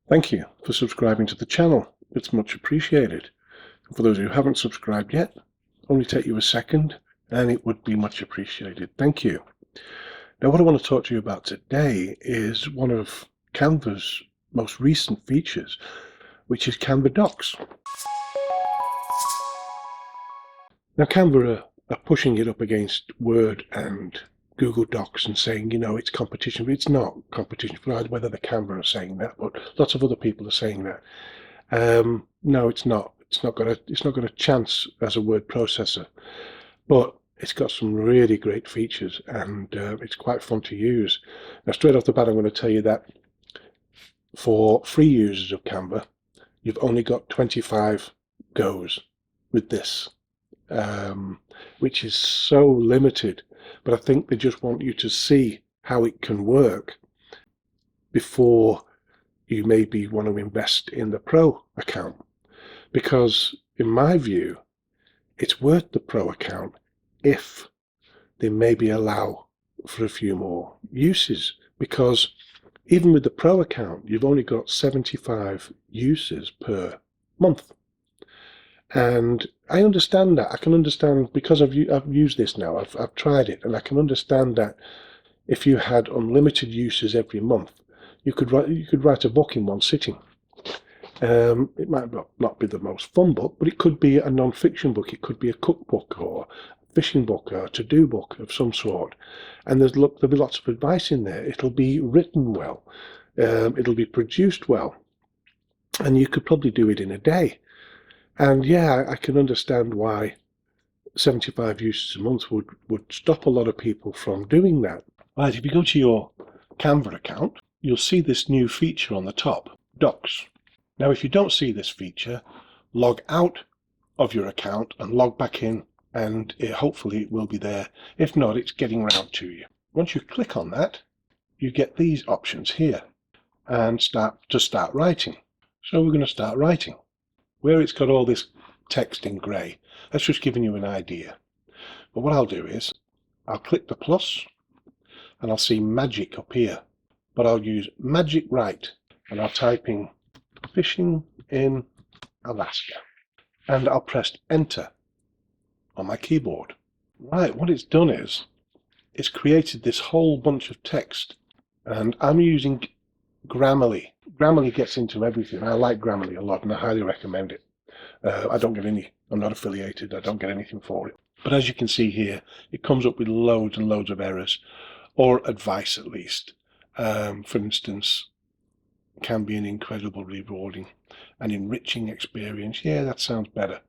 Thank you for subscribing to the channel. It's much appreciated. And for those who haven't subscribed yet, only take you a second and it would be much appreciated. Thank you. Now what I want to talk to you about today is one of Canva's most recent features, which is Canva Docs. Now Canva are pushing it up against Word and Google Docs and saying, it's competition, but it's not competition. I don't know whether the Canva are saying that, but lots of other people are saying that. No, it's not. It's not got a chance as a word processor, but it's got some really great features and it's quite fun to use. Now, straight off the bat, I'm going to tell you that for free users of Canva, you've only got 25 goes with this, which is so limited. But I think they just want you to see how it can work before you maybe want to invest in the Pro account. Because in my view, it's worth the Pro account if they maybe allow for a few more uses. Because even with the Pro account, you've only got 75 uses per month. And I understand that. I can understand, because I've used this now, I've tried it, and I can understand that if you had unlimited uses every month, you could write a book in one sitting. It might not be the most fun book, but it could be a non-fiction book. It could be a cookbook or a fishing book or a to-do book of some sort. And there'll be lots of advice in there. It'll be written well. It'll be produced well. And you could probably do it in a day. And yeah, I can understand why 75 uses a month would stop a lot of people from doing that. Right, if you go to your Canva account, you'll see this new feature on the top, Docs. Now, if you don't see this feature, log out of your account and log back in, and hopefully it will be there. If not, it's getting round to you. Once you click on that, you get these options here and start writing. So we're going to start writing. Where it's got all this text in grey, that's just giving you an idea. But what I'll do is I'll click the plus and I'll see magic up here. But I'll use magic write and I'll type in fishing in Alaska and I'll press enter on my keyboard. Right, what it's done is it's created this whole bunch of text, and I'm using Grammarly. Grammarly gets into everything. I like Grammarly a lot and I highly recommend it. I'm not affiliated, I don't get anything for it. But as you can see here, it comes up with loads and loads of errors, or advice at least. For instance, can be an incredible rewarding and enriching experience. Yeah, that sounds better.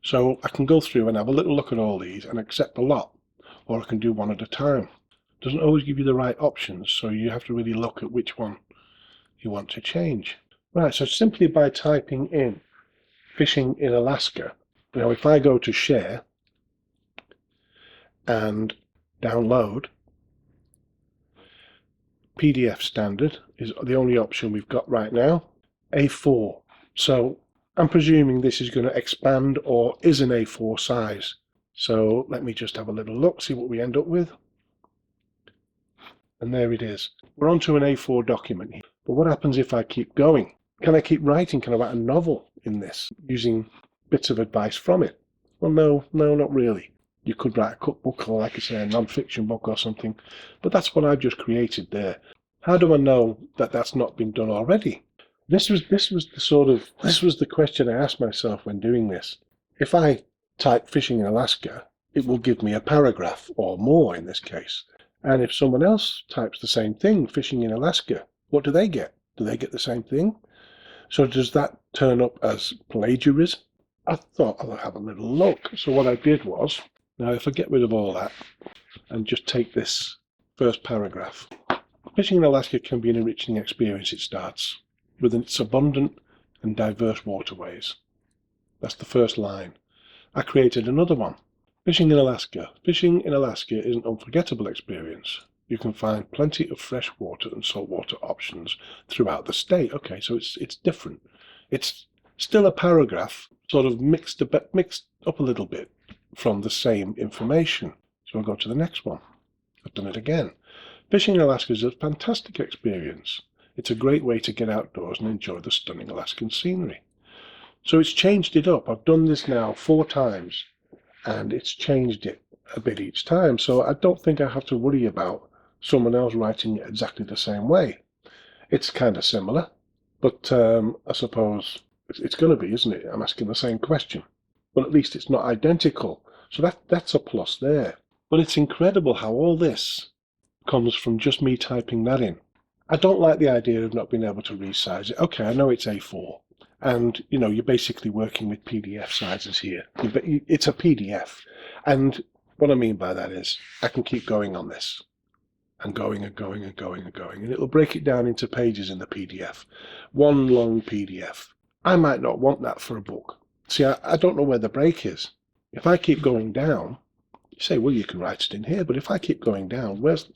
So I can go through and have a little look at all these and accept a lot, or I can do one at a time. It doesn't always give you the right options, so you have to really look at which one you want to change. Right, so simply by typing in fishing in Alaska, now if I go to share and download, PDF standard is the only option we've got right now. A4. So I'm presuming this is going to expand or is an A4 size. So let me just have a little look, see what we end up with. And there it is. We're onto an A4 document here. But what happens if I keep going? Can I keep writing? Can I write a novel in this using bits of advice from it? Well, no, not really. You could write a cookbook or, like I say, a non-fiction book or something, but that's what I've just created there. How do I know that that's not been done already? This was the question I asked myself when doing this. If I type fishing in Alaska, it will give me a paragraph or more in this case. And if someone else types the same thing, fishing in Alaska, what do they get? Do they get the same thing? So does that turn up as plagiarism? I thought I'll have a little look. So what I did was, now if I get rid of all that and just take this first paragraph. Fishing in Alaska can be an enriching experience, it starts, with its abundant and diverse waterways. That's the first line. I created another one. Fishing in Alaska. Fishing in Alaska is an unforgettable experience. You can find plenty of freshwater and saltwater options throughout the state. Okay, so it's different. It's still a paragraph, sort of mixed up a little bit from the same information. So I'll go to the next one. I've done it again. Fishing in Alaska is a fantastic experience. It's a great way to get outdoors and enjoy the stunning Alaskan scenery. So it's changed it up. I've done this now 4 times, and it's changed it a bit each time. So I don't think I have to worry about someone else writing it exactly the same way. It's kind of similar, but I suppose it's going to be, isn't it? I'm asking the same question, but at least it's not identical. So that's a plus there. But it's incredible how all this comes from just me typing that in. I don't like the idea of not being able to resize it. Okay, I know it's A4, and you're basically working with PDF sizes here. It's a PDF, and what I mean by that is I can keep going on this and going and going and going and going, and it'll break it down into pages in the PDF. One long PDF. I might not want that for a book. See, I don't know where the break is. If I keep going down, you say, well, you can write it in here, but if I keep going down, where's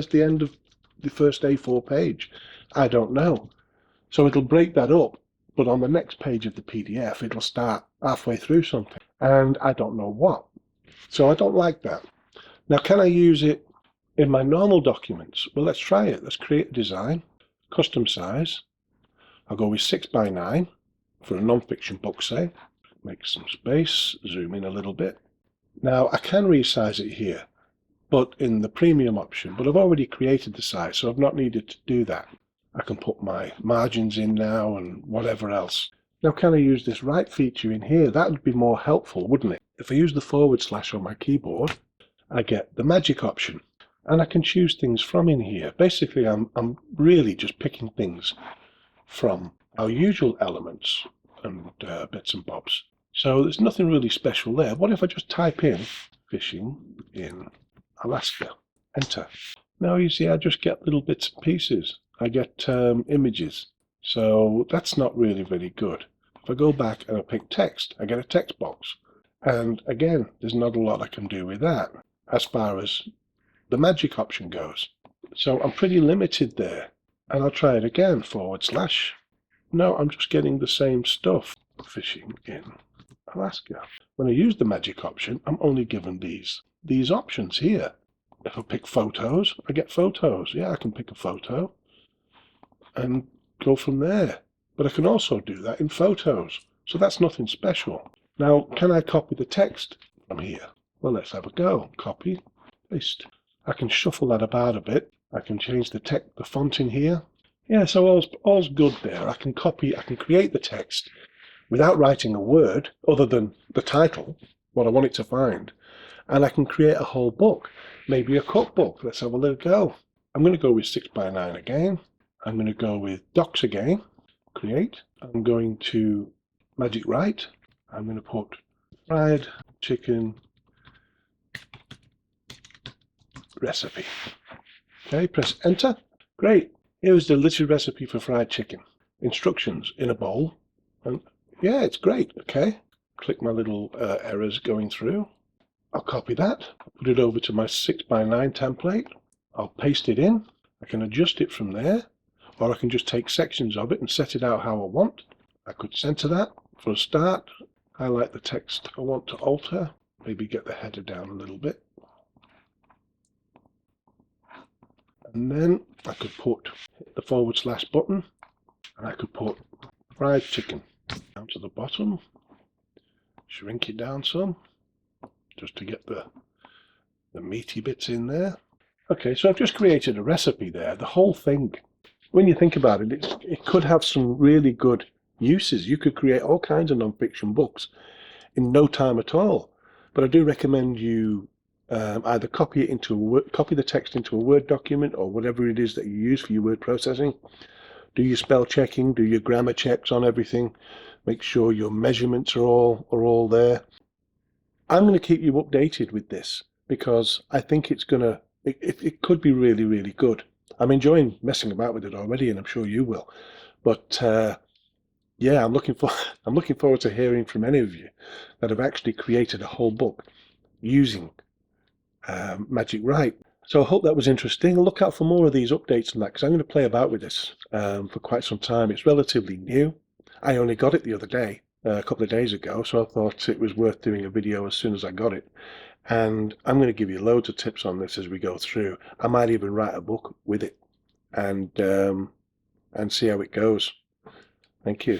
the end of the first A4 page? I don't know. So it'll break that up, but on the next page of the PDF, it'll start halfway through something, and I don't know what. So I don't like that. Now, can I use it in my normal documents? Well, let's try it. Let's create a design, custom size. I'll go with 6x9 for a non-fiction book, say. Make some space, zoom in a little bit. Now, I can resize it here, but in the premium option, but I've already created the size, so I've not needed to do that. I can put my margins in now and whatever else. Now, can I use this right feature in here? That would be more helpful, wouldn't it? If I use the / on my keyboard, I get the magic option, and I can choose things from in here. Basically, I'm really just picking things from our usual elements and bits and bobs. So there's nothing really special there. What if I just type in fishing in Alaska, enter? Now you see I just get little bits and pieces. I get images. So that's not really very good. If I go back and I pick text, I get a text box. And again, there's not a lot I can do with that as far as the magic option goes. So I'm pretty limited there. And I'll try it again, / No, I'm just getting the same stuff. Fishing in Alaska. When I use the magic option, I'm only given these options here. If I pick photos, I get photos. Yeah, I can pick a photo and go from there. But I can also do that in photos. So that's nothing special. Now, can I copy the text from here? Well, let's have a go. Copy, paste. I can shuffle that about a bit. I can change the font in here. Yeah, so all's good there. I can create the text without writing a word other than the title, what I want it to find. And I can create a whole book, maybe a cookbook. Let's have a little go. I'm going to go with 6x9 again. I'm going to go with docs again. Create. I'm going to magic write. I'm going to put fried chicken recipe. Okay, press enter. Great. Here's the little recipe for fried chicken. Instructions in a bowl. And yeah, it's great. Okay. Click my little errors going through. I'll copy that. I'll put it over to my 6x9 template. I'll paste it in. I can adjust it from there, or I can just take sections of it and set it out how I want. I could center that for a start. Highlight the text I want to alter. Maybe get the header down a little bit. And then I could hit the / button, and I could put fried chicken down to the bottom, shrink it down some, just to get the meaty bits in there. Okay, so I've just created a recipe there. The whole thing, when you think about it, it could have some really good uses. You could create all kinds of non-fiction books in no time at all. But I do recommend you either copy the text into a Word document or whatever it is that you use for your word processing. Do your spell checking, do your grammar checks on everything. Make sure your measurements are all there. I'm going to keep you updated with this because I think it could be really, really good. I'm enjoying messing about with it already, and I'm sure you will. But yeah, I'm looking forward to hearing from any of you that have actually created a whole book using Magic Write. So I hope that was interesting. Look out for more of these updates and that, because I'm going to play about with this for quite some time. It's relatively new. I only got it the other day, a couple of days ago, so I thought it was worth doing a video as soon as I got it. And I'm going to give you loads of tips on this as we go through. I might even write a book with it. And and see how it goes. Thank you.